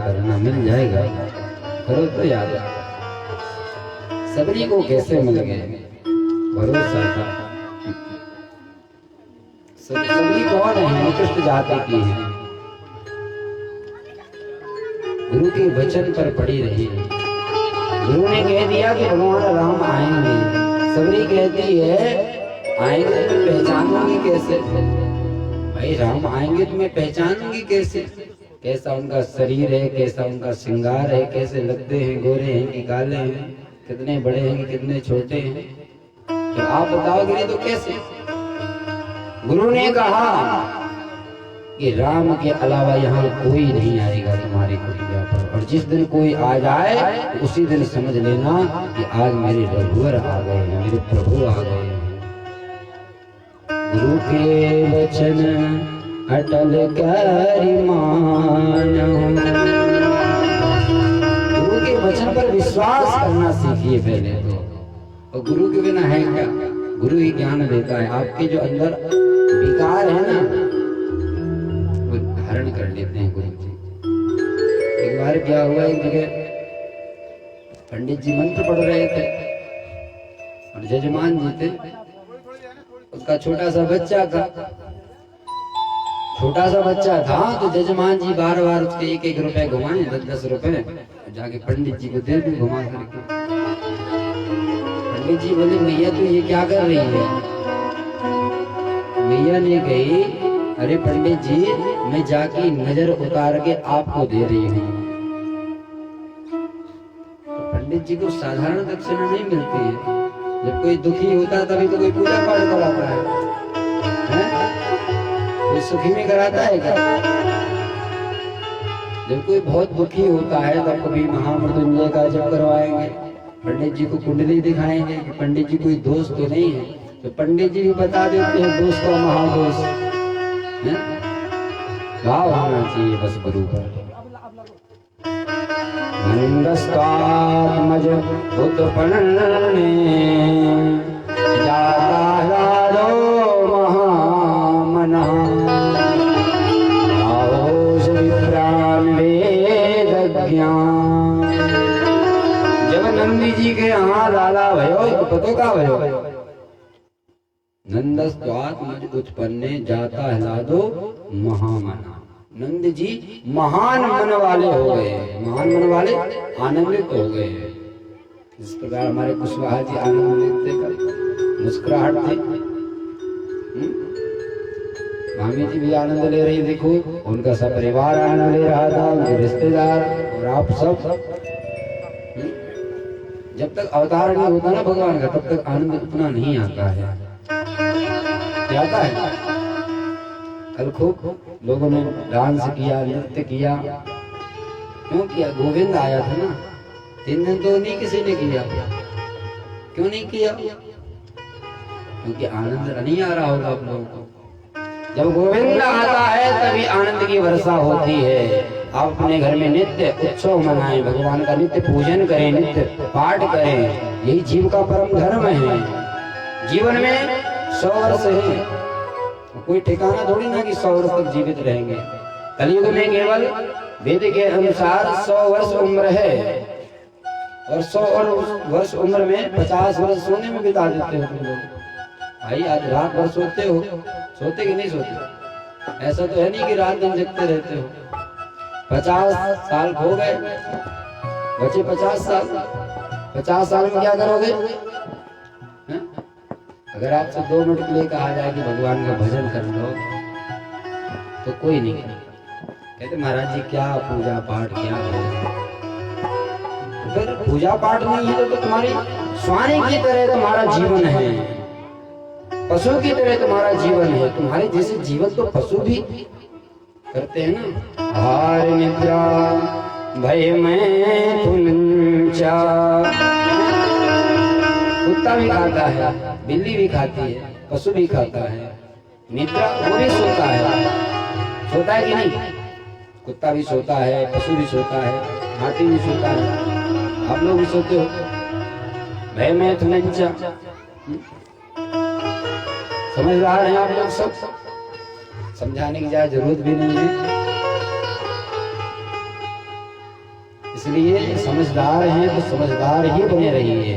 करना मिल जाएगा, करो तो याद। सबरी को कैसे मिल गए, भरोसा था। सबरी कौन है, निकृष्ट जाति की है, गुरु के वचन पर पड़ी रही। गुरु ने कह दिया कि भगवान राम आएंगे, सबरी कहती है आएंगे तो मैं पहचानूंगी कैसे, भाई राम आएंगे तो मैं पहचानूंगी कैसे, कैसा उनका शरीर है, कैसा उनका श्रृंगार है, कैसे लगते हैं, गोरे हैं कि काले हैं, कितने बड़े हैं कि कितने छोटे हैं, तो आप बताओगे नहीं तो कैसे। गुरु ने कहा कि राम के अलावा यहाँ कोई नहीं आएगा तुम्हारी कुटिया पर, और जिस दिन कोई आ जाए उसी दिन समझ लेना कि आज मेरे रघुवर आ गए हैं, मेरे प्रभु आ गए हैं। गुरु के वचन अटल करि मानहु, गुरु के वचन पर विश्वास करना सीखिए पहले तो। और गुरु के बिना है क्या, गुरु ही ज्ञान देता है। आपके जो अंदर विकार है ना वो धारण कर लेते हैं गुरु जी। एक बार क्या हुआ, एक जगह पंडित जी मंत्र पढ़ रहे थे और जजमान जी थे, उसका छोटा सा बच्चा था, छोटा सा बच्चा था, तो जजमान जी बार बार उसके 1-1 रुपए घुमाए, 10-10 रुपए जाके पंडित जी को दे दे घुमा करके। पंडित जी बोले मैया तू ये क्या कर रही है। मैया ने कही अरे पंडित जी मैं जाके नजर उतार के आपको दे रही हूँ। तो पंडित जी को साधारण दक्षिणा नहीं मिलती है, जब कोई दुखी होता है तभी तो कोई पूजा पाठ कराता है, कोई सुखी में कराता है क्या। जब कोई बहुत दुखी होता है तब कभी महामृत्युंजय का जप करवाएंगे, पंडित जी को कुंडली दिखाएंगे कि पंडित जी कोई दोष तो नहीं है, तो पंडित जी भी बता देते हैं दोष का महादोष है। भाव होना चाहिए बस गुरु पर। नंदस्तात्मज उत्पन्ने जाता राजो महामनः, आओष विप्रान वेद ज्ञान। जब नंदी जी के यहाँ लाला भयो तो पतो का भयो, नंदस्तात्मज उत्पन्ने जाता हलादो महामना। नंद जी महान मन वाले हो गए, महान मन वाले आनंदित हो गए। इस प्रकार हमारे कुशवाहा जी आनंदित थे, मुस्कुराहट थी। मामी जी भी आनंद ले रही, देखो उनका सब परिवार आनंद ले रहा था, उनके रिश्तेदार और आप सब। जब तक अवतार नहीं होता ना भगवान का तब तक आनंद उतना नहीं आता है। क्या आता है, कल खूब लोगों ने डांस किया, नृत्य किया, क्यों किया, गोविंद आया था ना। 3 दिन तो नहीं किसी ने किया, क्यों नहीं किया, क्योंकि आनंद नहीं आ रहा होगा आप लोगों को। जब गोविंद आता है तभी आनंद की वर्षा होती है। आप अपने घर में नित्य उत्सव मनाएं, भगवान का नित्य पूजन करें, नित्य पाठ करें, यही जीव का परम धर्म है। जीवन में 100 वर्ष है, कोई ठिकाना थोड़ी ना कि 100 वर्ष तक जीवित रहेंगे। कलयुग में केवल वेद के अनुसार 100 वर्ष उम्र है, और 100 वर्ष उम्र में 50 वर्ष सोने में बिता देते हो तुम लोग। भाई आज रात भर सोते हो, सोते कि नहीं सोते, ऐसा तो है नहीं कि रात दिन जगते रहते हो। 50 साल हो गए, बचे 50 साल। 50 साल में क्या करोगे है? अगर आपसे 2 मिनट के लिए कहा जाए कि भगवान का भजन कर लो तो कोई नहीं कहते महाराज जी क्या पूजा पाठ क्या है। अगर पूजा पाठ नहीं है तो तुम्हारी स्वामी की तरह तुम्हारा जीवन है, पशु की तरह तुम्हारा जीवन है। तुम्हारे जैसे जीवन तो पशु भी करते हैं ना। आहार निद्रा भय में तुंचा, कुत्ता भी खाता है, बिल्ली भी खाती है, पशु भी खाता है, निद्रा वो भी सोता है। सोता है कि नहीं, कुत्ता भी सोता है, पशु भी सोता है, हाथी भी सोता है, आप लोग भी सोते हो। भय में तुंचा, समझ रहा है आप लोग सब, समझाने की ज्यादा जरूरत भी नहीं है। इसलिए समझदार हैं तो समझदार ही बने रहिए,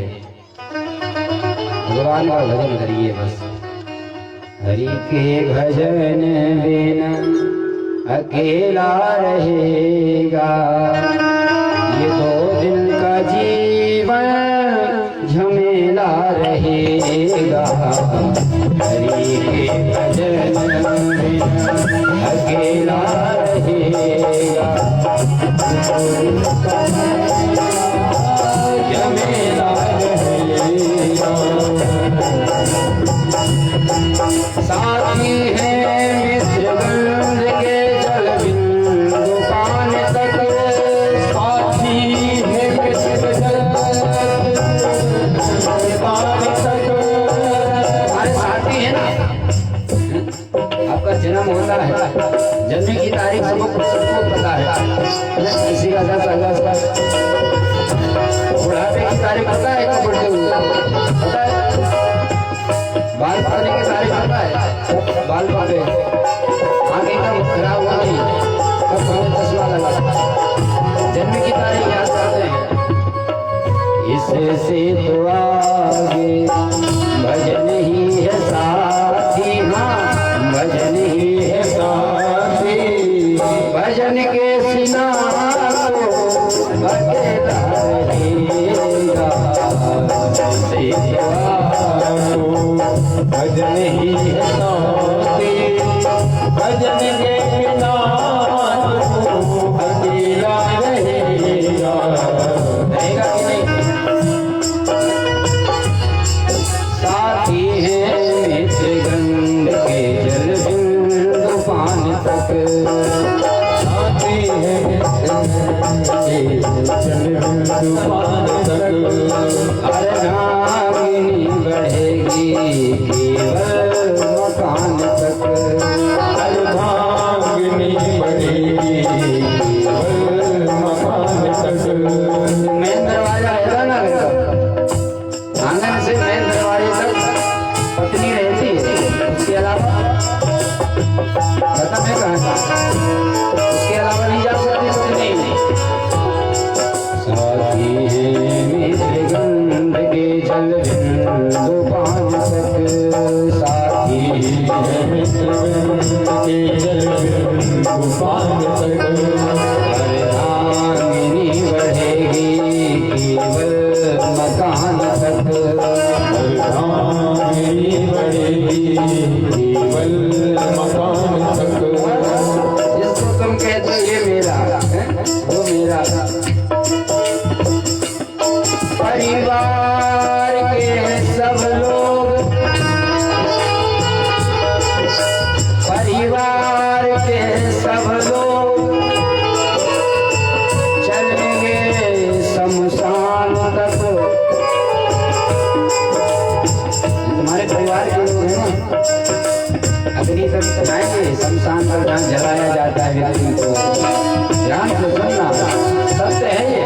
भगवान का भजन करिए बस। हरि के भजन बिना अकेला रहेगा, ये 2 दिन का जीवन झमेला रहेगा। हरि के भजन बिना अकेला रहेगा, झमेला रहेगा। साथी है मित्र गंध के जल बिंदु पान तक, साथी है मित्र पान तक। हमारे साथी है ना, आपका जन्म होता है, जन्म की तारीख सबको पता है, किसी का 10 अगस्त, बुढ़ापे की तारीख पता है, कब बढ़ते हुए पता है, बाल पाने की तारीख पता है, बाल पाने आगे कब खराब हुआ नहीं, कब हमें चश्मा लगा, जन्म की तारीख याद करते हैं। इससे तो आगे भजन ही है साथी, हाँ भजन ही है साथी, भजन के सिना को अकेला रहेगा। इससे तो भजन ही है साथी, भजन के बिना अकेला रहेगा। रहेगा कि नहीं? साथी है मित्र गंध के जल बिंदु पान तक, साथी है मित्र के जल बिंदु पान तक। अर्धांगिनी बढ़ेगी केवल मकान तक, अर्धांगिनी बढ़ेगी केवल मकान तक। मेन दरवाजा है ना, आंगन से मेन दरवाजे तक पत्नी रहती है, उसके अलावा खत्म है कहां, उसके अलावा नहीं जा सकती पत्नी। साथी है मित्र गंध के जल बिंदु पान तक, साथी है मित्र गंध के जल बिंदु पान तक। अर्धांगिनी बढ़ेगी केवल मकान तक, अर्धांगिनी बढ़ेगी केवल मकान तक। जिसको तुम कहते हो ये मेरा है, वो मेरा। परिवार के सब लोग, परिवार के सब लोग चलेंगे शमशान तक। तुम्हारे परिवार के लोग हैं ना, अग्नि तक जाएंगे, शमशान पर जहाँ जलाया जाता है व्यक्ति को। ध्यान से सुनना, सत्य है ये,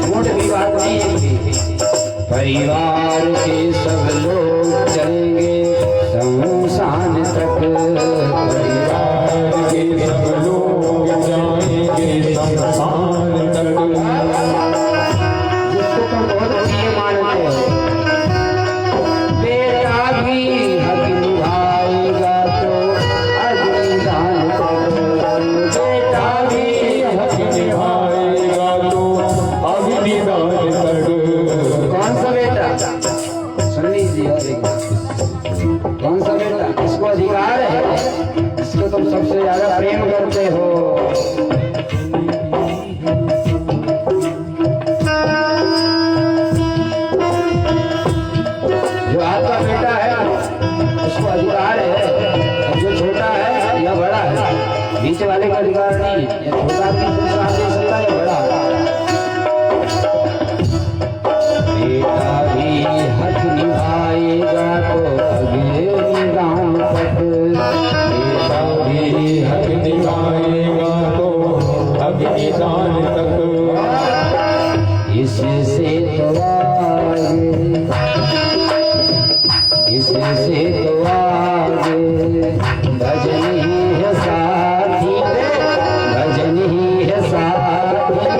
झूठ की बात नहीं है। परिवार के सब लोग चलेंगे शमशान तक, परिवार के सब लोग जाएंगे शमशान तक। जिसको तुम बहुत प्रिय मानते हो, बेटा भी हक निभाएगा तो अग्निदान तक, बेटा भी हक निभाएगा तो अग्निदान तक। कौन सा बेटा? सुन लीजिए और एक बात, कौन सा बेटा? किसको अधिकार है, इसको तुम सबसे ज्यादा प्रेम करते हो। जो आपका बेटा है उसको अधिकार है, और जो छोटा है या बड़ा है, बीच वाले का अधिकार नहीं है। या छोटा भी दूसरा दे सकता है, बड़ा। बेटा भी हक निभाएगा तो अग्निदान तक, बेटा भी हक निभाएगा तो अग्निदान तक। इससे तो आगे, इससे तो आगे भजन ही है साथी, भजन ही है साथी।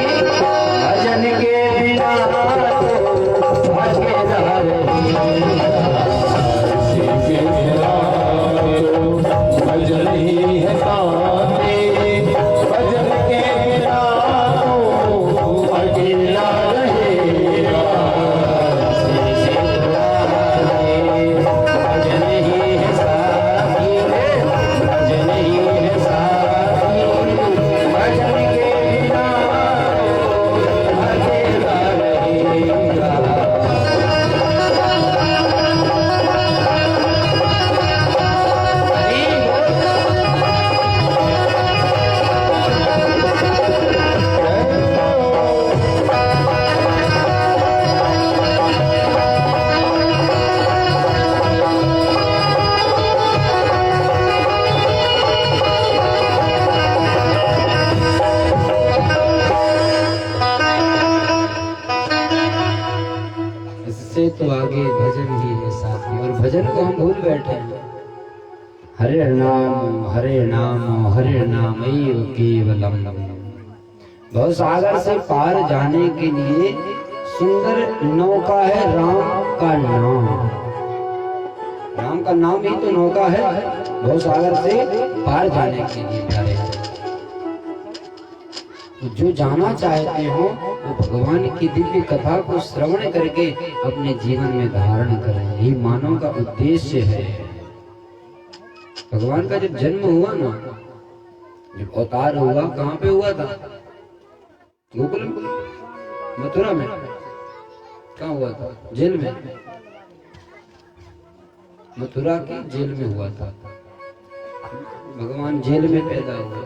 भजन को हम भूल बैठे हैं। हरे नाम हरे नाम केवलम। भव सागर से पार जाने के लिए सुंदर नौका है राम का नाम। राम का नाम ही तो नौका है भव सागर से पार जाने के लिए प्यारे। जो जाना चाहते हो वो भगवान की दिव्य कथा को श्रवण करके अपने जीवन में धारण करें, यही मानव का उद्देश्य है। भगवान का जब जन्म हुआ ना, जब अवतार हुआ, कहाँ पे हुआ था? गोकुल में, मथुरा में। कहाँ हुआ था? जेल में। मथुरा की जेल में हुआ था। भगवान जेल में पैदा हुए।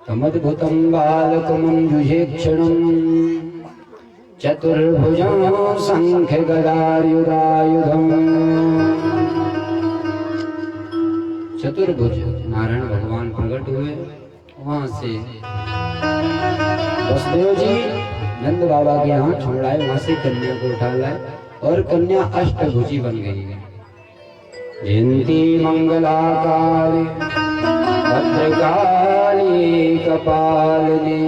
तमद्भुतं बालकमञ्जुषेक्षणं चतुर्भुजं शंखगदायुधायुधम्। चतुर्भुज नारायण भगवान प्रकट हुए। वहां से वसुदेव जी नंद बाबा के यहाँ छोड़ाए, वहां से कन्या को उठा लाए और कन्या अष्टभुजी बन गई। जयंती मंगलाकाली भद्रकाली कपालिनी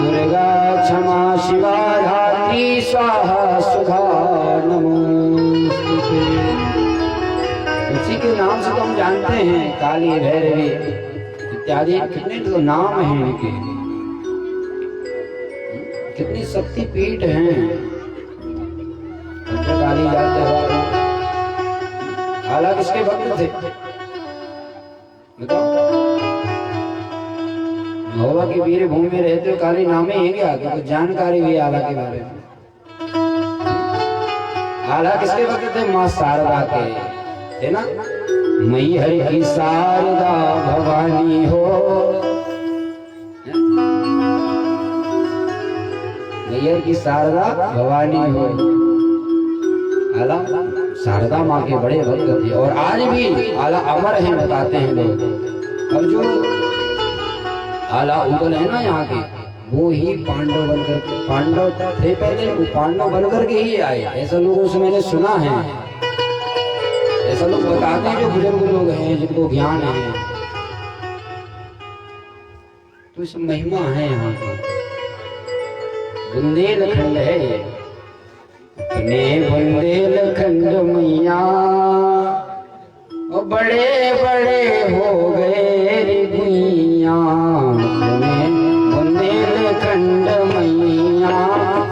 दुर्गा क्षमा शिवा धात्री स्वाहा सुधा नमोस्तुते। उसी के नाम से तो हम जानते हैं, काली भैरवी इत्यादि कितने तो नाम हैं इनके, कितनी शक्ति पीठ हैं। भद्रकाली जाते आला किसके भक्त थे बताओ? महुआ की वीर भूमि में रहते हो, काली नामे ही क्या कुछ जानकारी भी आला के बारे में? आला किसके भक्त थे? माँ शारदा के थे ना। मैहर की शारदा भवानी हो, मैहर की शारदा भवानी हो। आला शारदा माँ के बड़े भक्त थे और आज भी आला अमर है, बताते हैं लोग। और जो आला उदल है ना यहाँ के, वो ही पांडव बनकर, पांडव थे पहले, वो पांडव बनकर के ही आए, ऐसा लोगों से मैंने सुना है। ऐसा लोग बताते हैं जो बुजुर्ग लोग हैं, जिनको ज्ञान है। तो इस महिमा है यहाँ की। बुंदेलखंड है ये, अपने बुंदेलखंड मैया और बड़े बड़े हो गए रे भुइया। अपने बुंदेलखंड मैया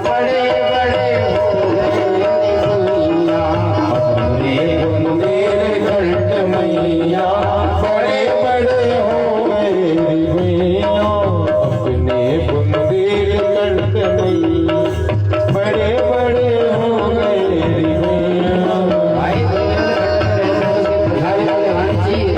बड़े बड़े हो गए रे भुइया। अपने बुंदेलखंड मैया बड़े बड़े हो गए रे भुइया। अपने बुंदेलखंड मैया बड़े बड़े हो गए रे भुइया। भाई बुंदेलखंड में रहने के लिए भाई चाहिए।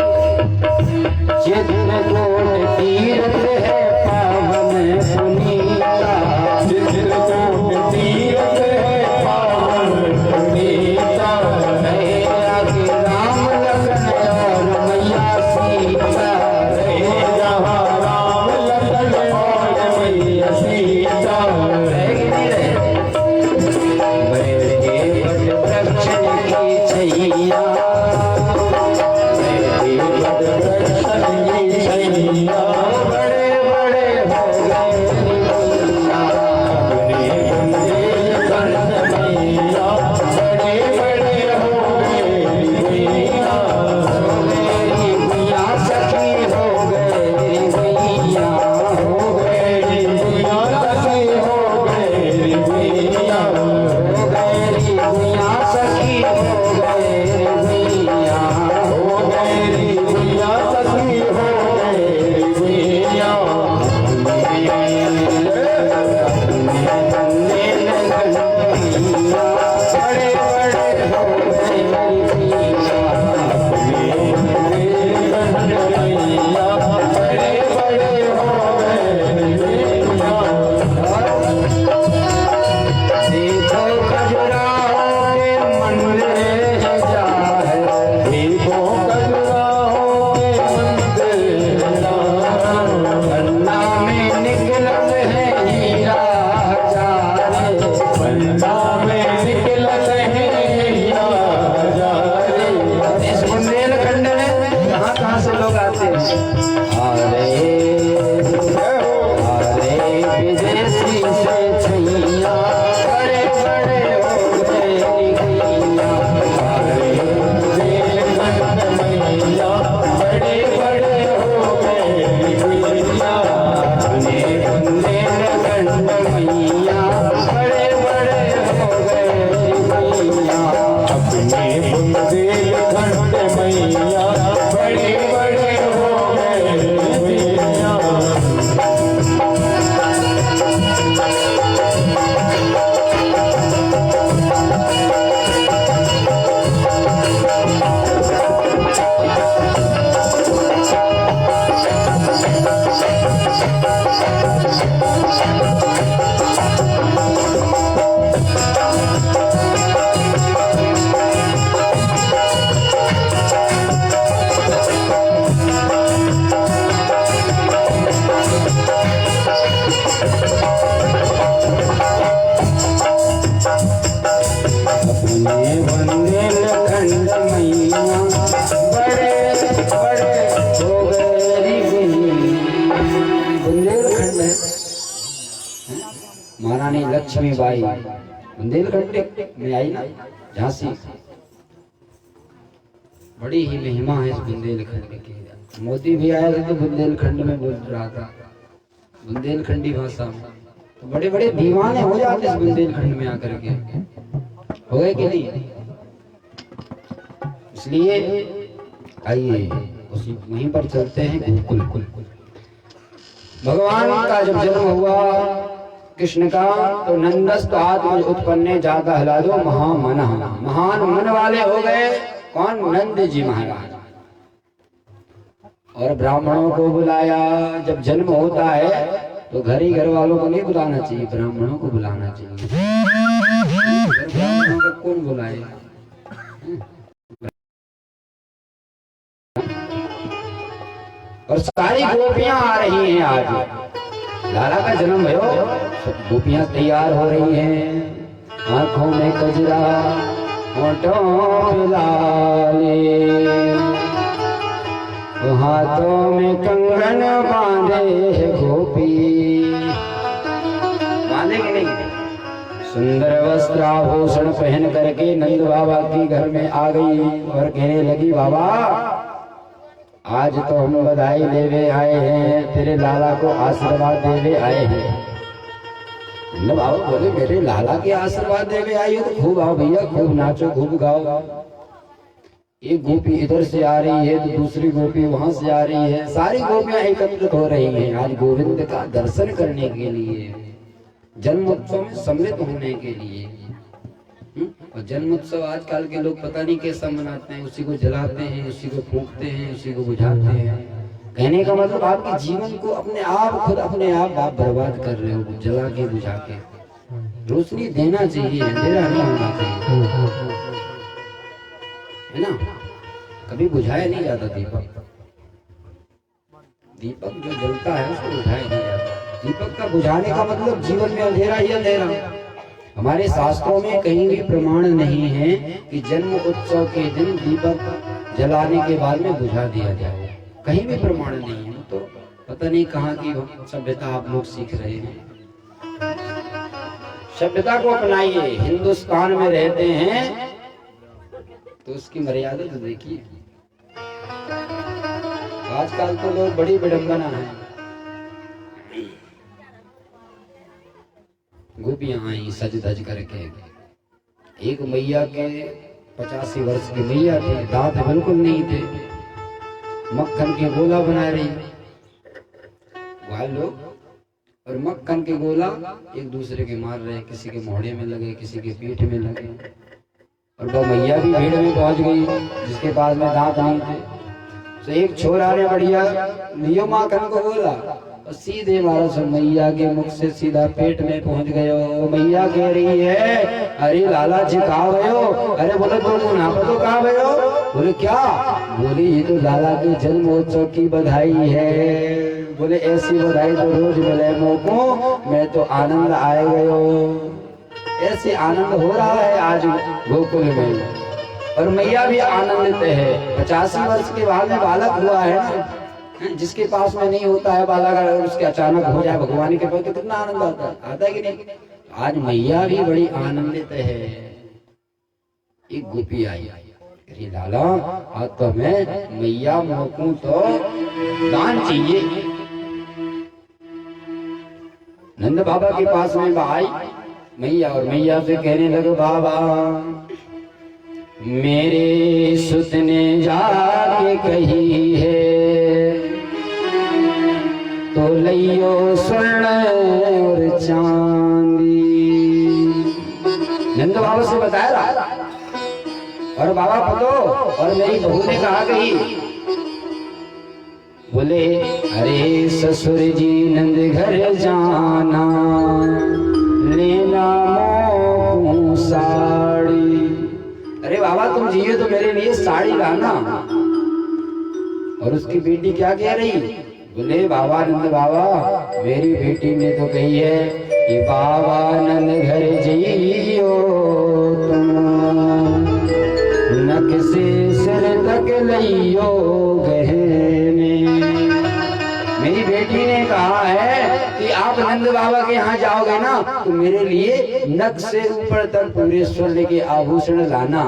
लक्ष्मी बाई बुंदेलखंड में आई ना, झांसी। बड़ी ही महिमा है इस बुंदेलखंड की। मोदी भी आया था तो बुंदेलखंड में बोल रहा था, बुंदेलखंडी भाषा में। तो बड़े बड़े दीवाने हो जाते इस बुंदेलखंड में आकर के, हो गए कि नहीं? इसलिए आइए उसी वहीं पर चलते हैं गोकुल। भगवान का जब जन्म हुआ कृष्ण का, तो नंदस्त आत्म उत्पन्न जाता हला दो महामना, महान मन वाले हो गए। कौन? नंद जी महाराज। और ब्राह्मणों को बुलाया। जब जन्म होता है तो घर ही घर वालों को नहीं बुलाना चाहिए, ब्राह्मणों को बुलाना चाहिए। ब्राह्मणों को कौन बुलाए? और सारी गोपियां आ रही हैं आज। लाला का जन्म भयो, सब गोपियां तैयार हो रही हैं। आंखों में कजरा, होठों में लाले, हाथों में कंगन बांधे है गोपी। बांधे कि नहीं? सुंदर वस्त्र आभूषण पहन करके नंद बाबा की घर में आ गई और कहने लगी, बाबा आज तो हम बधाई लेवे आए हैं, तेरे लाला को आशीर्वाद देवे आए हैं। नंद बाबा बोले, मेरे लाला के आशीर्वाद देवे आई हो तो खूब आओ भैया, खूब नाचो, खूब गाओ। एक गोपी इधर से आ रही है तो दूसरी गोपी वहां से आ रही है, सारी गोपियां एकत्रित हो रही हैं आज गोविंद का दर्शन करने के लिए, जन्मोत्सव में सम्मिलित होने के लिए। और जन्मोत्सव आजकल के लोग पता नहीं कैसा मनाते हैं, उसी को जलाते हैं, उसी को फूंकते हैं, उसी को बुझाते हैं। कहने का मतलब आपके जीवन को अपने आप खुद अपने आप बर्बाद कर रहे हो, जला के बुझा के। रोशनी देना चाहिए, अंधेरा नहीं होना चाहिए, है ना? कभी बुझाया नहीं जाता दीपक। दीपक जो जलता है उसको बुझाया नहीं जाता। दीपक का बुझाने का मतलब जीवन में अंधेरा ही अंधेरा। हमारे शास्त्रों में कहीं भी प्रमाण नहीं है कि जन्म उत्सव के दिन दीपक जलाने के बाद में बुझा दिया जाए, कहीं भी प्रमाण नहीं है। तो पता नहीं कहाँ की सभ्यता आप लोग सीख रहे हैं। सभ्यता को अपनाइए। हिंदुस्तान में रहते हैं तो उसकी मर्यादा तो देखिए। आजकल तो लोग बड़ी विडंबना है। गोपियां आई सज धज करके। एक मैया के 85 वर्ष की मैया थी, दांत बिल्कुल नहीं थे, मक्खन के गोला बना रही वाल लोग, और मक्खन के गोला एक दूसरे के मार रहे, किसी के मोहड़े में लगे, किसी के पीठ में लगे। और वो मैया भी भीड़ में पहुंच गई जिसके पास में दांत नहीं थे। तो एक छोरा ने बढ़िया लियो मक्खन को गोला और सीधे मारा, सब मैया के मुख से सीधा पेट में पहुंच गयो। मैया कह रही है, अरे लाला जी कहाँ भयो? अरे बोले तो मुना तो कहाँ भयो? बोले क्या? बोले ये तो लाला के जन्मोत्सव की बधाई है। बोले ऐसी बधाई तो रोज मिले मोको, मैं तो आनंद आए गयो। ऐसे आनंद हो रहा है आज गोकुल में, और मैया भी आनंदित है। 85 वर्ष के बाद में बालक हुआ है ना, जिसके पास में नहीं होता है बालक, अगर उसके अचानक हो जाए भगवान के पास तो कितना आनंद आता है कि नहीं? आज मैया भी बड़ी आनंदित है। एक गोपी आई, अरे लाला आज तो मैं मैया मोकूं तो दान चाहिए। नंद बाबा के पास में आई मैया, और मैया से कहने लगे, बाबा मेरे सुत ने जाके कही है, तो लियो स्वर्ण और चांदी। नंद बाबा से बताया रहा, और बाबा पतो, और मेरी बहू ने कहा गई। बोले अरे ससुर जी नंद घर जाना, लेना मोकूं साड़ी। अरे बाबा तुम जिए तो मेरे लिए साड़ी लाना। और उसकी बेटी क्या कह रही? बोले बाबा नंद बाबा, मेरी बेटी ने तो कही है कि बाबा नंद घर जियो नक से सिर तक लियो गहने। मेरी बेटी ने कहा है कि आप नंद बाबा के यहाँ जाओगे ना तो मेरे लिए नख से ऊपर तक पूरे स्वर्ण के आभूषण लाना।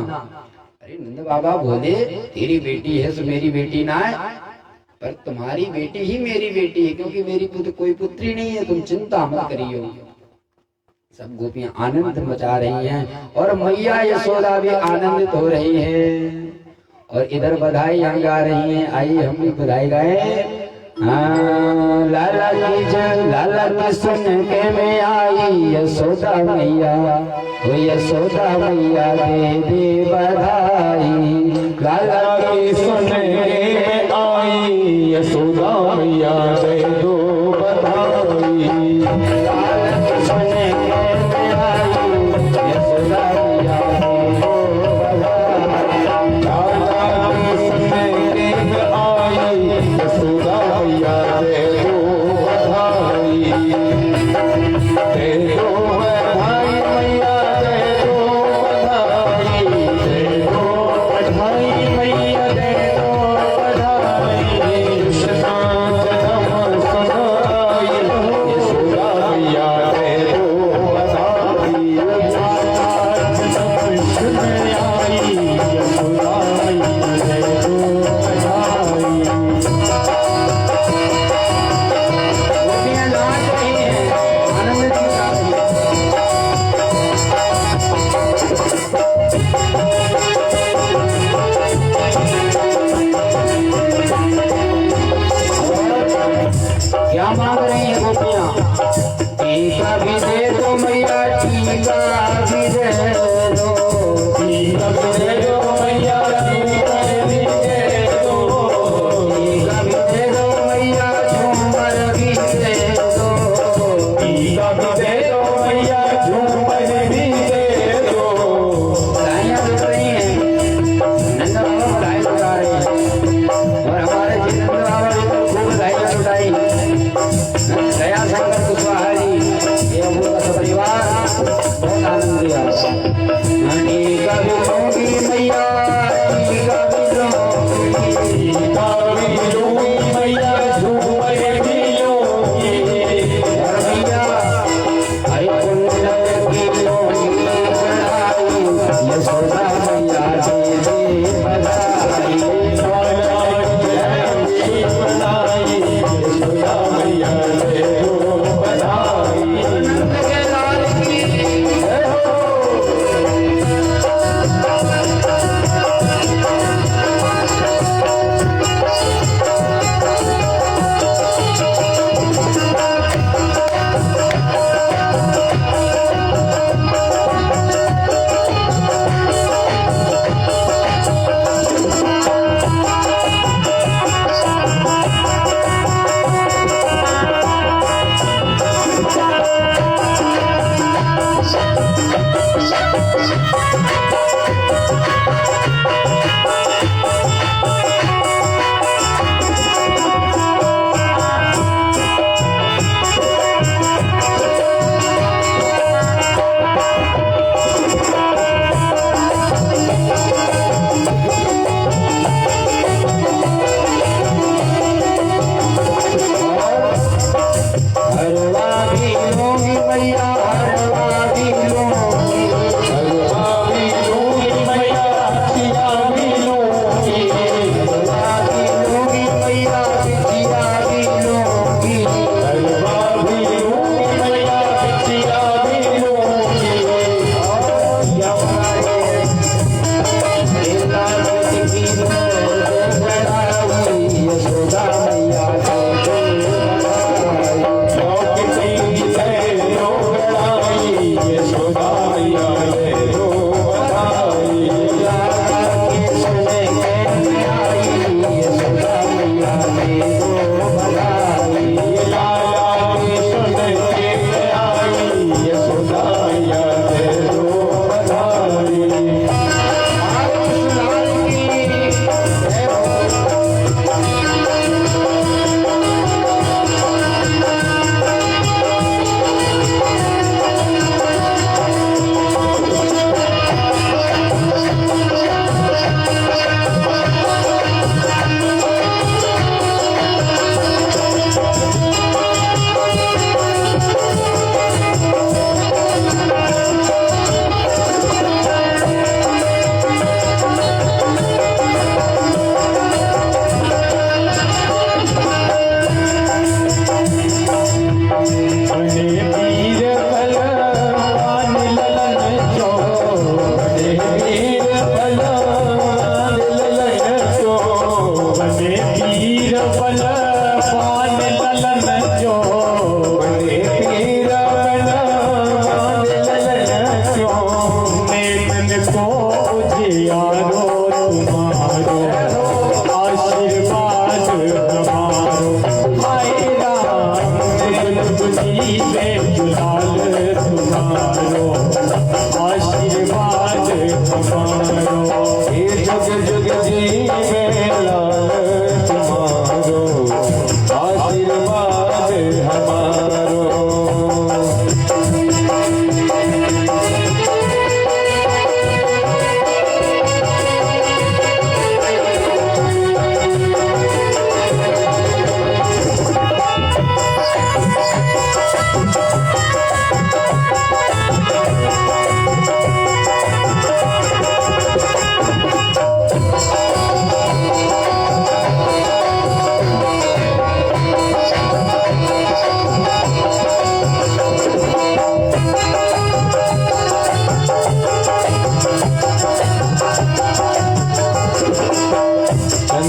अरे नंद बाबा बोले तेरी बेटी है तो मेरी बेटी ना है, पर तुम्हारी बेटी ही मेरी बेटी है, क्योंकि मेरी कोई पुत्री नहीं है, तुम चिंता मत करियो। सब गोपियां आनंद मचा रही हैं और मैया यशोदा भी आनंदित हो रही है और इधर बधाई गा रही हैं। आइए हम भी बधाई गाएं। हाँ, लाला की जय, लाला की सुन के मैं आई यशोदा मैया, वो यशोदा मैया दे दे बधाई। लाला की सुन के मैं आई यशोदा मैया दे दो बधाई। लाला की सुन के मैं आई यशोदा मैया दे दो बधाई। लाला की सुन के मैं आई यशोदा मैया दे दो बधाई। दे दो बधाई मैया दे दो बधाई। दे दो बधाई मैया दे दो बधाई। कृष्णा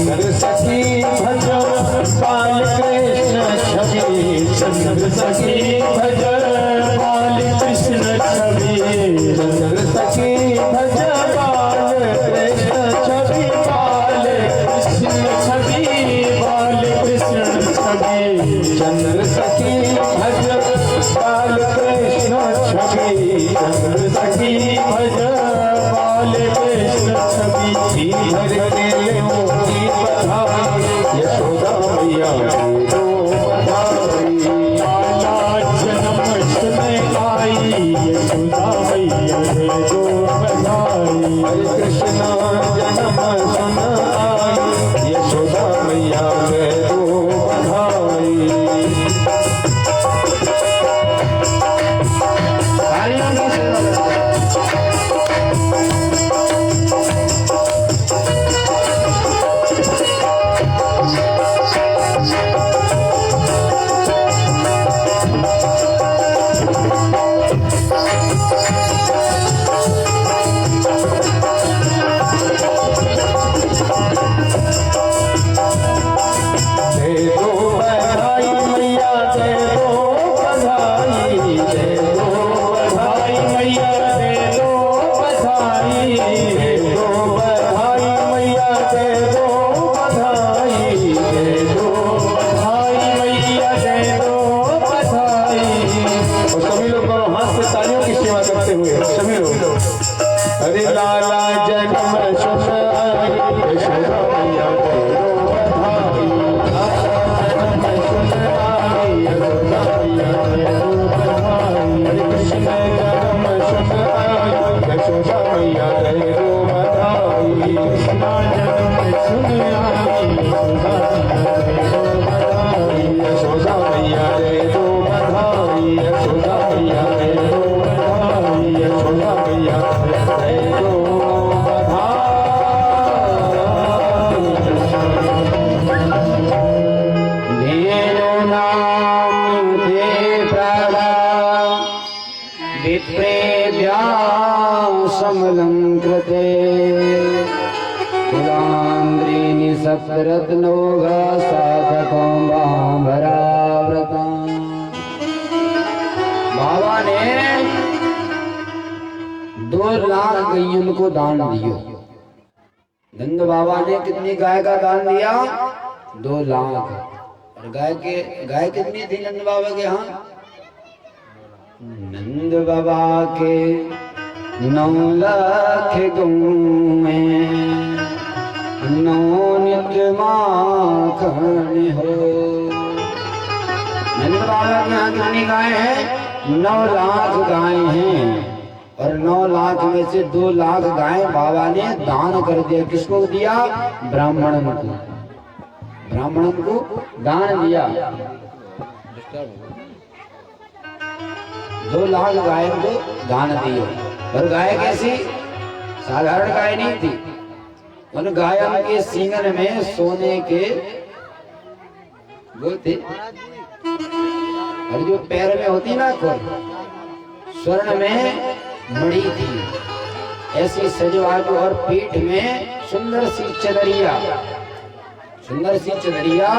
चंद्र सखी भज बाल कृष्ण छवि चंद्र सखी भज बाल कृष्ण छवि चंद्र सखी भज बाल कृष्ण छवि बाल कृष्ण छवि बाल कृष्ण छवि चंद्र सखी भज बाल कृष्ण छवि चंद्र सखी भज बाल कृष्ण छवि हर के मोती बधाई यशोदा मैया दो बधाई लाला जन्म सुन आई यशोदा मैया दो बधाई हरे कृष्णा जन्म सुन आई यशोदा मैया दो बधाई हरे लाला जन्म सुन आई यशोदा मैया दो बधाई लाला जन्म सुन आई यशोदा मैया दो बधाई हरे कृष्ण जन्म सुन आई यशोदा मैया दो बधाई कृष्ण जन्म सुन आई यशोदा मैया दो बधाई यशोदा मैया दो बधाई यशोदा मैया दो समलंकृते कुलान्द्रीनि सप्तरत्नोगा साधकों बांभराव्रता। बाबा ने 2 लाख गैयों को दान दियो। नंद बाबा ने कितनी गाय का दान दिया? 2 लाख। और गाय कितनी थी नंद बाबा के यहाँ? नंद बाबा के 9 लाख गौएं 9 नित्य माखन हो। नंद बाबा के यहाँ कितनी गाय है? 9 लाख गाय हैं। और 9 लाख में से 2 लाख गाय बाबा ने दान कर दिया। किसको दिया? ब्राह्मणन को। ब्राह्मणन को दान दिया। 2 लाख गाय को दान दिए। और गाय कैसी? साधारण गाय नहीं थी। उन गायों के सींगन में सोने के वो थे। और जो पैर में होती ना कोई स्वर्ण में मणि थी ऐसी सजवाज। और पीठ में सुंदर सी चदरिया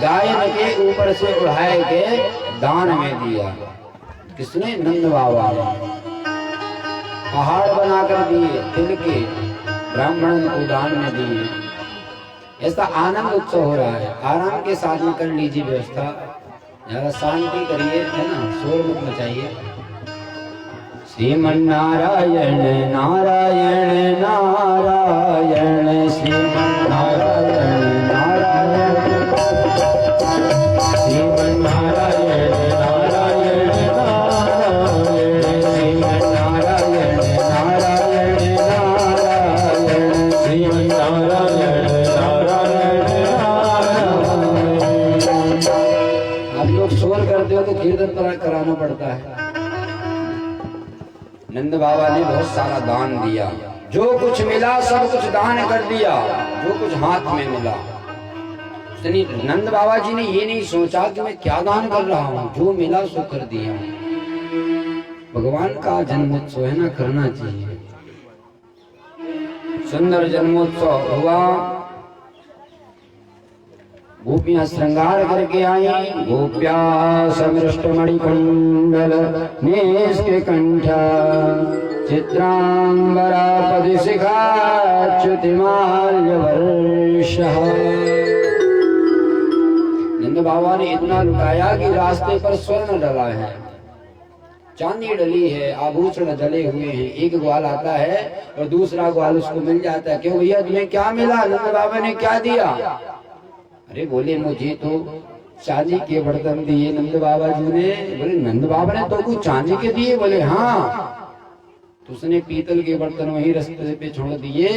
गायन के ऊपर से उड़ाए के दान में दिया। किसने? नंद बाबा ने। पहाड़ बनाकर दिए तिल के, ब्राह्मणों को दान में दिए। ऐसा आनंद उत्सव हो रहा है। आराम के साथ में कर लीजिए व्यवस्था, ज्यादा शांति करिए, है ना, शोर मत मचाइए। श्रीमन नारायण नारायण नारायण श्रीमन नारायण नारायण श्रीमन नारायण नारायण नारायण श्रीमन नारायण नारायण नारायण श्रीमन नारायण नारायण नारायण। आप लोग शोर करते हो तो कीर्तन कराना पड़ता है। नंद बाबा ने बहुत सारा दान दिया। जो कुछ मिला सब कुछ दान कर दिया, जो कुछ हाथ में मिला। नंद बाबा जी ने ये नहीं सोचा कि मैं क्या दान कर रहा हूँ, जो मिला सो कर दिया। भगवान का जन्मोत्सव है ना, करना चाहिए। सुंदर जन्मोत्सव हुआ। गोपियां श्रृंगार करके आई। गोप्या समृष्ट मणिकुंडल निष्के कंठ चित्रांबरा पदिशिखा च्युतिमाल्य वर्ष। नंद बाबा ने इतना लुटाया कि रास्ते पर स्वर्ण डला है, चांदी डली है, आभूषण डले हुए हैं। एक ग्वाल आता है और दूसरा ग्वाल उसको मिल जाता है। क्यों भैया तुम्हें क्या मिला? नंद बाबा ने क्या दिया? अरे बोले मुझे तो चांदी के बर्तन दिए नंद बाबा जी ने। बोले नंद बाबा ने तो कुछ चांदी के दिए? बोले हाँ। तो उसने पीतल के बर्तन वही रास्ते पे छोड़ दिए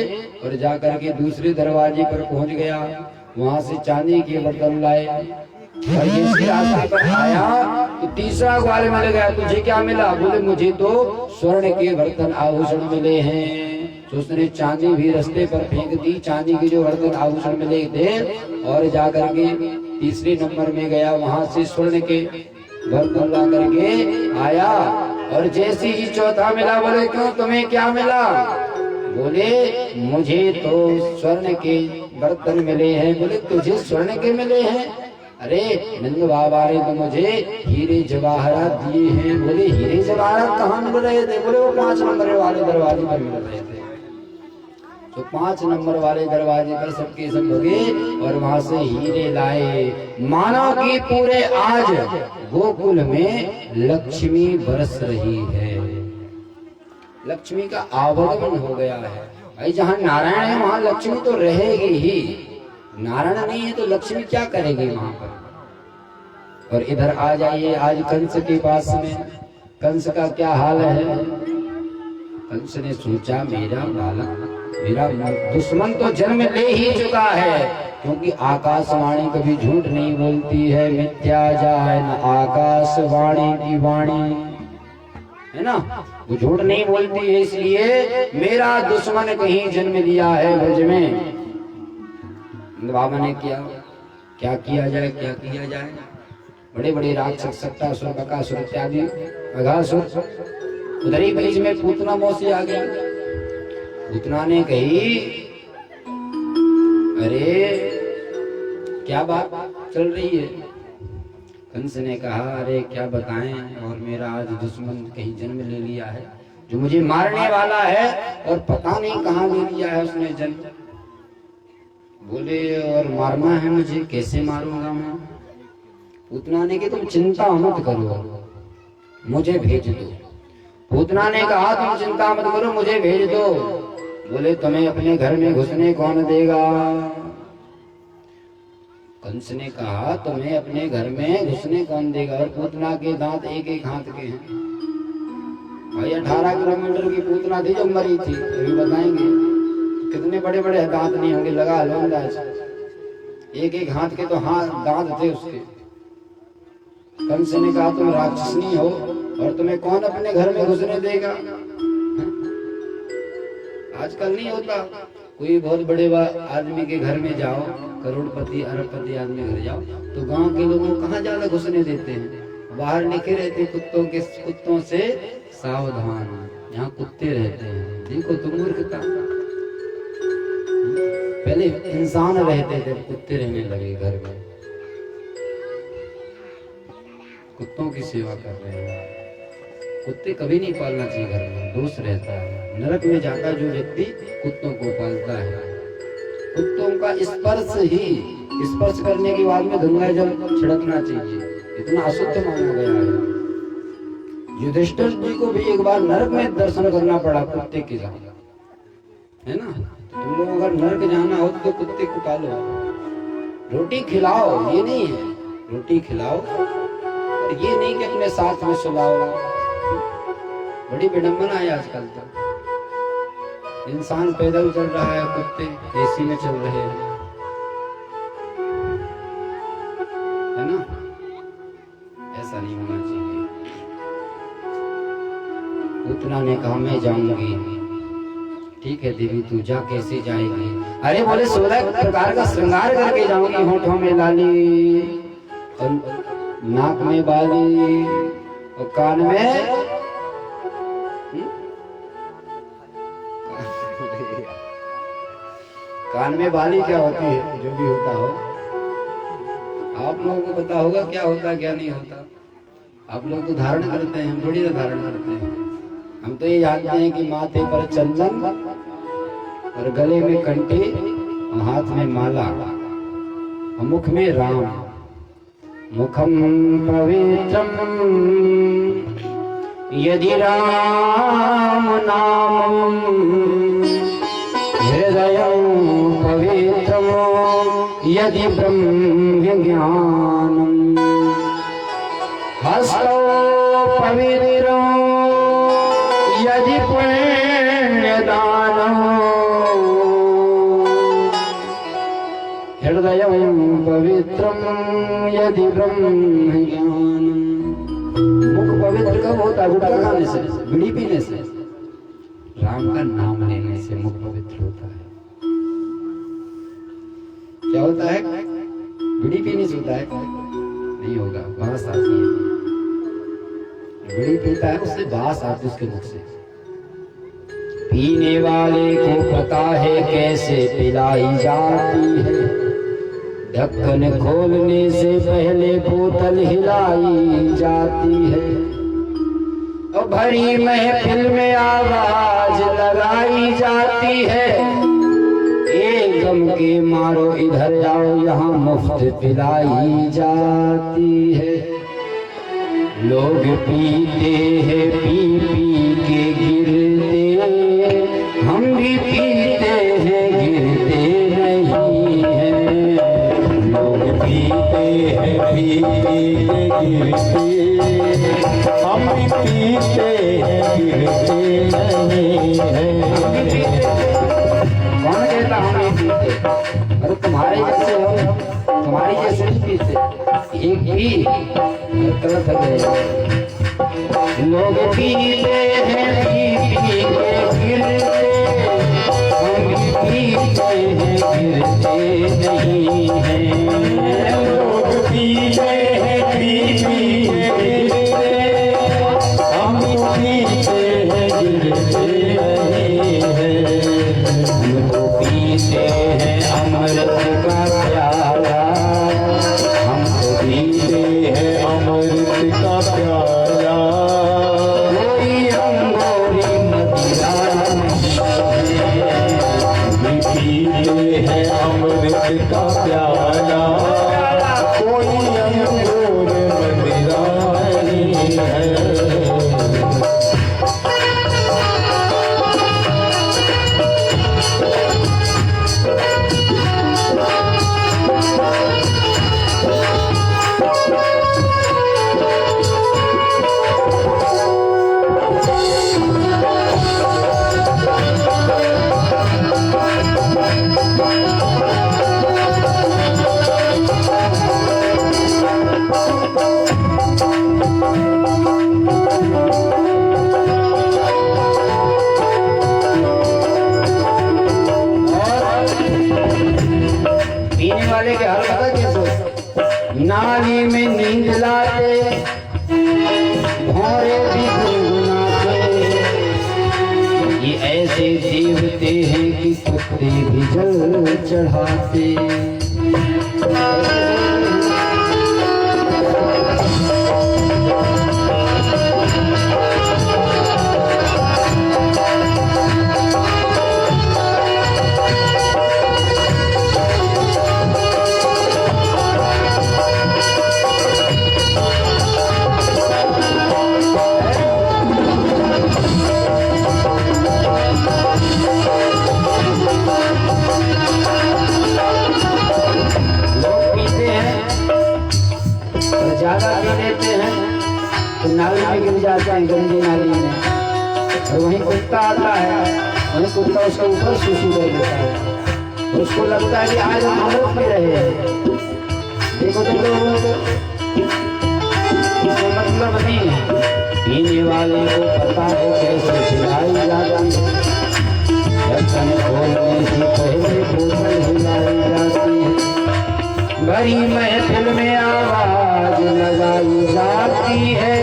और जाकर के दूसरे दरवाजे पर पहुंच गया, वहां से चांदी के बर्तन लाए। और इसी रास्ते पर आया तो तीसरा ग्वाल मिल गया। तुझे क्या मिला? बोले मुझे तो स्वर्ण के बर्तन आभूषण मिले हैं। तो उसने चांदी भी रास्ते पर फेंक दी, चांदी के जो बर्तन आभूषण मिले थे, और जाकर के तीसरे नंबर में गया, वहां से स्वर्ण के बर्तन ला करके आया। और जैसे ही चौथा मिला, बोले क्यों तुम्हें क्या मिला? बोले मुझे तो स्वर्ण के बर्तन मिले हैं। बोले तुझे स्वर्ण के मिले हैं? अरे नंद बाबा ने तो मुझे हीरे जवाहरात दिए हैं। बोले हीरे जवाहरात कहाँ मिल रहे थे? बोले वो 5 नंबर वाले दरवाजे पर मिल रहे थे। तो 5 नंबर वाले दरवाजे पर सबके सब गए और वहां से हीरे लाए। मानो कि पूरे आज गोकुल में लक्ष्मी बरस रही है, लक्ष्मी का आवागमन हो गया है। भाई जहाँ नारायण है वहां लक्ष्मी तो रहेगी ही, नारायण नहीं है तो लक्ष्मी क्या करेगी वहां पर। और इधर आ जाइए आज कंस के पास में। कंस का क्या हाल है? कंस ने सोचा मेरा बालक, मेरा दुश्मन तो जन्म ले ही चुका है, क्योंकि आकाशवाणी कभी झूठ नहीं बोलती है। मिथ्या जाए न आकाशवाणी की वाणी, है ना, वो झूठ नहीं बोलती है। इसलिए मेरा दुश्मन कहीं जन्म लिया है ब्रज में। बाबा ने क्या किया जाए, क्या किया जाए? बड़े बड़े राक्षस सट्टासुर, बकासुर इत्यादि अघासुर। उधर ही बीच में पूतना मौसी आ गई। पूतना ने कही अरे क्या बात चल रही है? कंस ने कहा अरे क्या बताएं, और मेरा आज दुश्मन कहीं जन्म ले लिया है जो मुझे मारने वाला है, और पता नहीं कहाँ ले लिया है उसने जन्म। बोले और मारना है मुझे, कैसे मारूंगा मैं? पूतना ने कि तुम चिंता मत करो, मुझे भेज दो। पूतना ने कहा तुम चिंता मत करो, मुझे भेज दो। बोले तुम्हें अपने घर में घुसने कौन देगा? कंस ने कहा तुम्हें अपने घर में घुसने कौन देगा? और पूतना के दांत एक एक हाथ के हैं। भाई 18 किलोमीटर की पूतना थी जो मरी थी, अभी बताएंगे कितने बड़े बड़े दांत नहीं होंगे, लगा लो अंदाज। एक एक हाथ के तो हाथ दांत थे उसके। कंस ने कहा तुम राक्षसनी हो और तुम्हें कौन अपने घर में घुसने देगा? आजकल नहीं होता, कोई बहुत बड़े आदमी के घर में जाओ, करोड़पति अरबपति आदमी घर जाओ, तो गांव के लोगों को कहाँ ज्यादा घुसने देते हैं? बाहर लिखे रहते कुत्तों से सावधान, यहाँ कुत्ते रहते हैं। देखो तुम मूर्खता, पहले इंसान रहते थे, कुत्ते रहने लगे घर में। कुत्तों की सेवा कर रहे हैं। कुत्ते कभी नहीं पालना चाहिए घर में, दोष रहता है। नरक में जाता जो व्यक्ति कुत्तों को पालता है। कुत्तों का स्पर्श करने के बाद में गंगा जल छिड़कना चाहिए, इतना अशुद्ध माना गया है। युधिष्ठिर जी को भी एक बार नरक में दर्शन करना पड़ा कुत्ते के साथ, है ना। तुम लोग अगर नरक जाना हो तो कुत्ते को पालो, रोटी खिलाओ, ये नहीं है रोटी खिलाओ, और ये नहीं कि अपने साथ में सुलाओ। बड़ी विडंबना है आजकल तो। इंसान पैदल चल रहा है, कुत्ते एसी में चल रहे हैं, है ना। ऐसा नहीं होना चाहिए। पूतना ने कहा मैं जाऊंगी। ठीक है देवी तू जा, कैसे जाएगी? अरे बोले 16 प्रकार का श्रृंगार करके जाऊंगी, होठों में लाली और नाक में बाली और कान में कान में बाली क्या होती है? जो भी होता हो, आप लोगों को पता होगा क्या होता क्या नहीं होता। आप लोग तो धारण करते हैं, हम थोड़ी ना धारण करते हैं। हम तो ये जानते हैं कि माथे पर चंदन और गले में कंठी और हाथ में माला और मुख में राम। मुखम पवित्रम यदि राम नाम हृदयं पवित्रम यदि ब्रह्म ज्ञानम हस्तो पवित्रम यदि पुण्यदानम हृदयं पवित्रम यदि ब्रह्म ज्ञानम। मुख पवित्र कब होता है? गुटखा खाने से, बीड़ी पीने से। राम का नाम लेने से मुख पवित्र होता है। क्या होता है? बीड़ी पीने से होता है? नहीं होगा, बांस आती है। बीड़ी पीता है उससे बांस आती है उसके मुख से। पीने वाले को पता है कैसे पिलाई जाती है। ढक्कन खोलने से पहले बोतल हिलाई जाती है और भरी महफिल में आवाज लगाई जाती है। एक गम के मारो इधर आओ यहाँ मुफ्त पिलाई जाती है। लोग पीते हैं पी पी के गिरते, हम भी पीते हैं गिरते नहीं हैं। लोग पीते हैं पी पी के गिरते, हम भी पीते हैं गिरते नहीं हैं। कौन कहता हम नहीं पीते? अरे तुम्हारे जैसे हम तुम्हारी जैसे नहीं पीते। एक पी गलत है। लोग पीते हैं पी पी के गिरते, हम पीते हैं गिरते नहीं हैं। लोग पीते हैं पी पी के गिरते, हम पीते हैं गिरते नहीं हैं। हमको पीते हैं अमृत का प्याला, हमको पीते हैं अमृत का प्याला। कोई अंगूरी मदिरा हम पीते हैं अमृत का प्याला, कोई अंगूर मदिरा नहीं है। पीने वाले के हाल पता कैसे? नाली में नींद लाते, भौरे भी गुनगुनाते। ये ऐसे देवते हैं कि कुत्ते भी जल चढ़ाते। ज्यादा पी लेते हैं तो नाली में गिर जाते हैं, गंदी नाली में। और वहीं कुत्ता आता है, वहीं कुत्ता उसके ऊपर सुसु कर देता है। उसको लगता है कि आज हम अमृत पी रहे हैं। देखो इसका मतलब नहीं है। पीने वाले को पता है कैसे पिलाई जाती है। ढक्कन खोलने से पहले बोतल हिलाई जाती है। भरी महफिल में आवाज लगाई जाती है।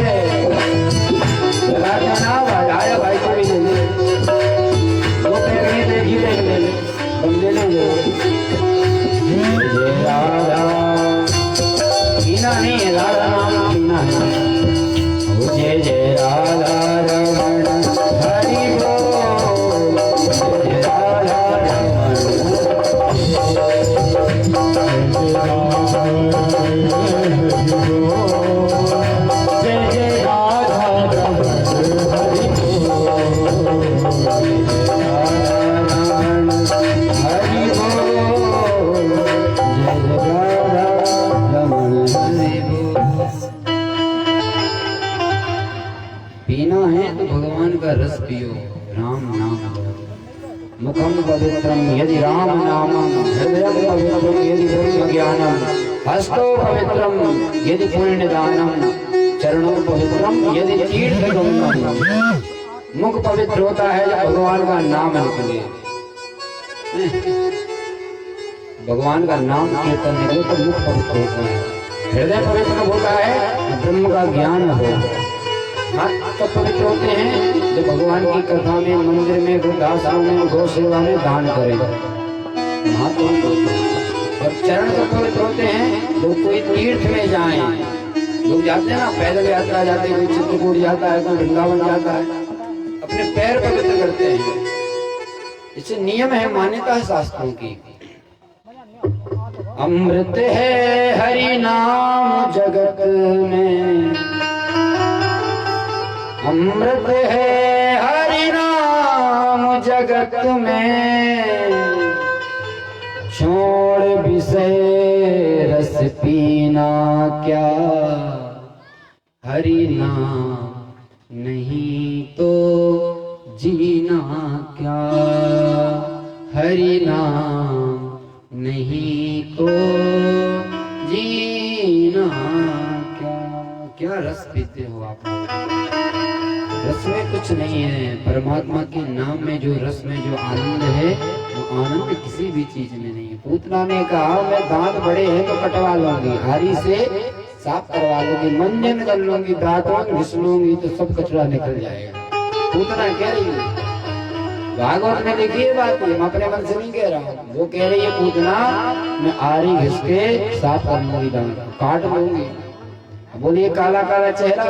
आवाज आया भाई को भी ले ले, वो पैर में देखी ले ले, हम ले लेंगे। जय राधा का रस पियो, राम नाम लो। मुखम पवित्रम यदि राम नामम, हृदयम पवित्रम यदि ब्रह्म ज्ञानम, हस्तो पवित्रम यदि पुण्य दानम, चरणों पवित्रम यदि तीर्थ गमनम। मुख पवित्र होता है जब भगवान का नाम निकले, भगवान का नाम कीर्तन निकले तो मुख पवित्र होता है। हृदय पवित्र होता है ब्रह्म का ज्ञान हो। हाथ तो पवित्र होते हैं जो भगवान की कथा में, मंदिर में, वृद्धाश्रम में, गौ सेवा में दान करें, हाथ पवित्र होते हैं। और चरण तो पवित्र होते हैं जो कोई तीर्थ में जाए। लोग जाते हैं ना, पैदल यात्रा जाते हैं, कोई चित्रकूट जाता है, कोई वृंदावन जाता है, अपने पैर पवित्र करते हैं। इससे नियम है, मान्यता है शास्त्रों की। अमृत है हरि नाम जगत में, अमृत है हरि नाम जगत में, छोड़ विषय रस पीना क्या, हरि नाम नहीं तो जीना क्या, हरि नाम नहीं तो जीना क्या। क्या रस पीते हो आप लोग? रस में कुछ नहीं है। परमात्मा के नाम में जो रस में जो आनंद है, वो आनंद किसी भी चीज में नहीं है। पूतना ने कहा मैं दांत बड़े हैं तो कटवा लूंगी, हारी से साफ करवा लूंगी, मंजन कर लूंगी, दांतों घिस लूंगी तो सब कचरा निकल जाएगा। पूतना कह रही है, भागवत में लिखी है बात, मैं अपने मन से नहीं कह रहा हूँ। वो कह रही है पूतना मैं आरी घिस के साफ कर लूंगी, दांत काट लूंगी। बोलिए काला काला चेहरा,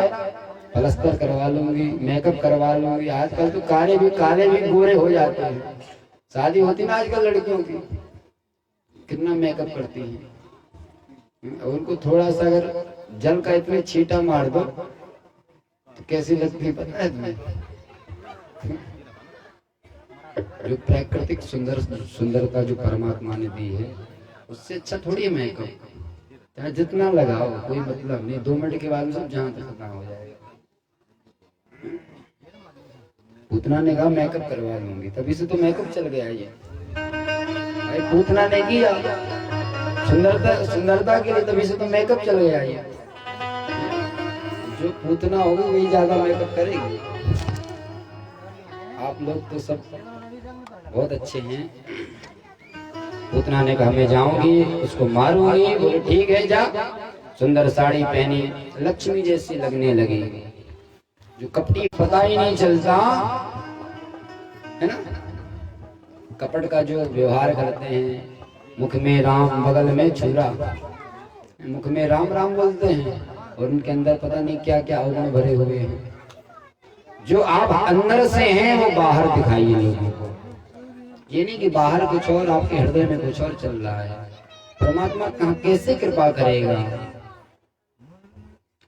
प्लास्टर करवा लूंगी, मेकअप करवा लूंगी। आजकल तो काले भी गोरे हो जाते हैं। शादी होती ना आजकल लड़कियों की, कितना मेकअप करती हैं। उनको थोड़ा सा अगर जल का इतने छींटा मार दो तो कैसी लगती है पता है तुम्हें? जो प्राकृतिक सुंदरता जो परमात्मा ने दी है, उससे अच्छा थोड़ी मेकअप, चाहे जितना लगाओ कोई मतलब नहीं। 2 मिनट के बाद सब जहां तक खत्म हो जाएगा। पूतना ने कहा मेकअप करवा लूंगी, तभी से तो मेकअप चल गया ये। भाई पूतना ने किया सुंदरता के लिए, तभी से तो मेकअप चल गया ये। जो पूतना होगी वही ज्यादा मेकअप करेगी। आप लोग तो सब बहुत अच्छे हैं। पूतना ने कहा मैं जाऊंगी, उसको मारूंगी। बोले ठीक है जा। सुंदर साड़ी पहनी, लक्ष्मी जैसी लगने लगी। जो कपटी पता ही नहीं चलता है ना, कपट का जो व्यवहार करते हैं। मुख में राम बगल में छुरा, मुख में राम राम बोलते हैं और उनके अंदर पता नहीं क्या क्या अवगुण भरे हुए हैं। जो आप अंदर से हैं वो बाहर दिखाइए लोगों को। ये नहीं कि बाहर कुछ और आपके हृदय में कुछ और चल रहा है। परमात्मा कहाँ कैसे कृपा करेगा?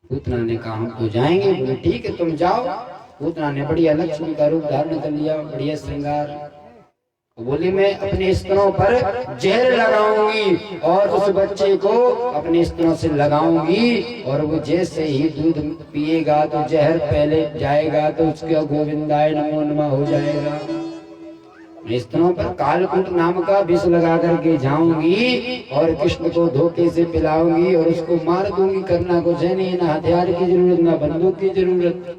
पूतना ने कहा हम तो जाएंगे। बोले ठीक है तुम जाओ। पूतना ने बढ़िया लक्ष्मी का रूप धारण कर लिया, बढ़िया श्रृंगार। बोली मैं अपने स्तनों पर जहर लगाऊंगी और उस बच्चे को अपने स्तनों से लगाऊंगी, और वो जैसे ही दूध पिएगा तो जहर पहले जाएगा तो उसका गोविंदाय नमो नमः हो जाएगा। स्तनों पर कालकूट नाम का विष लगा करके जाऊंगी और कृष्ण को धोखे से पिलाऊंगी और उसको मार दूंगी। करना कुछ है नहीं, ना हथियार की जरूरत, ना बंदूक की जरूरत।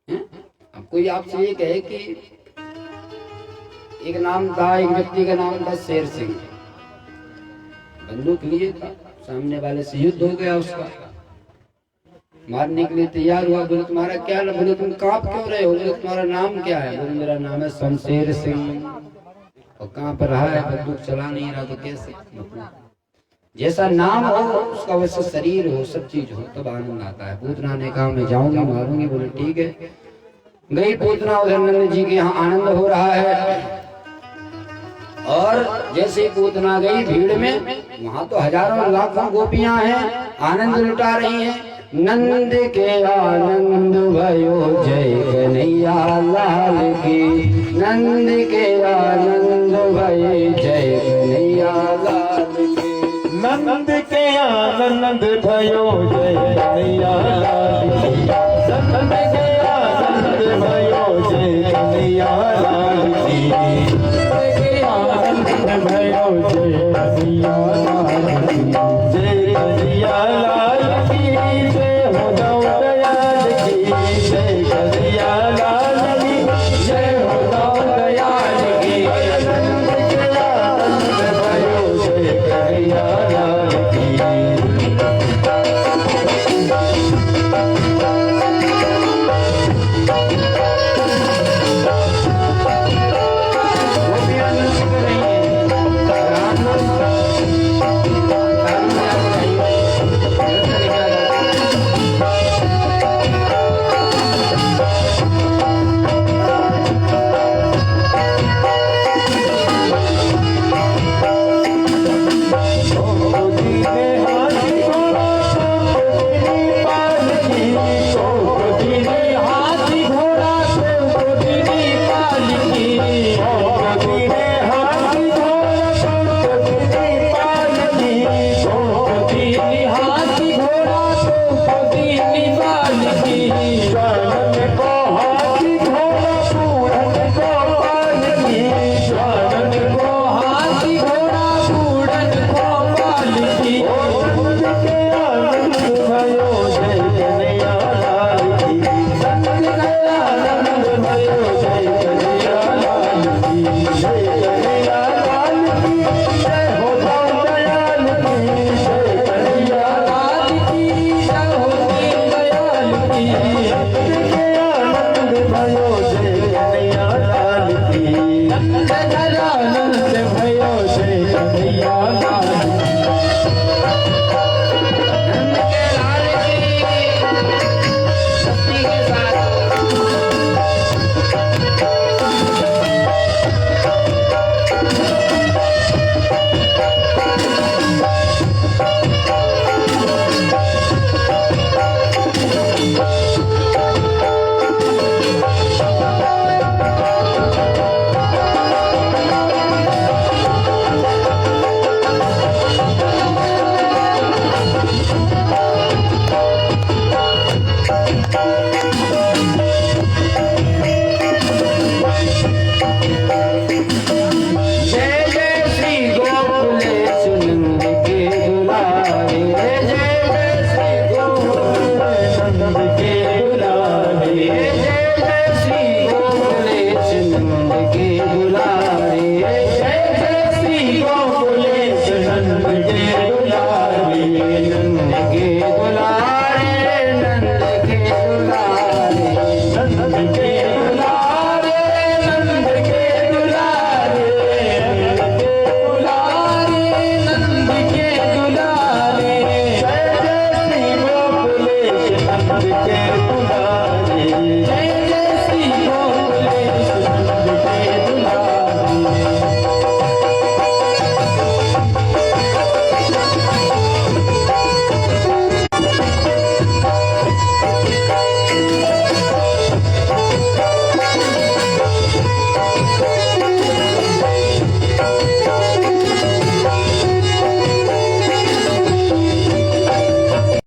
अब कोई आपसे ये कहे कि एक नाम था, एक व्यक्ति का नाम था शेर सिंह, बंदूक लिए था, सामने वाले से युद्ध हो गया, उसका मारने के लिए तैयार हुआ। बोले तुम्हारा क्या नाम? बोले तुम कांप क्यों रहे हो? बोले तुम्हारा नाम क्या है? बोले मेरा नाम है शमशेर सिंह। और कहाँ पर रहा है? बंदूक चला नहीं रहा तो कैसे? जैसा नाम हो उसका वैसा शरीर हो, सब चीज हो, तब आनंद आता है। पूतना ने कहा मैं जाऊंगी, मारूंगी। बोले ठीक है। गई पूतना, उधर नंद जी के यहाँ आनंद हो रहा है। और जैसे ही पूतना गई भीड़ में, वहां तो हजारों लाखों गोपियां हैं, आनंद लुटा रही हैं। नंद के आनंद भयो जय कन्हैया लाल की, नंद के आनंद भय जय कन्हैया लाल की, नंद के आनंद भयो जय कन्हैया लाल की, नंद के आनंद भयो जय कन्हैया लाल की, आनंद भयो जय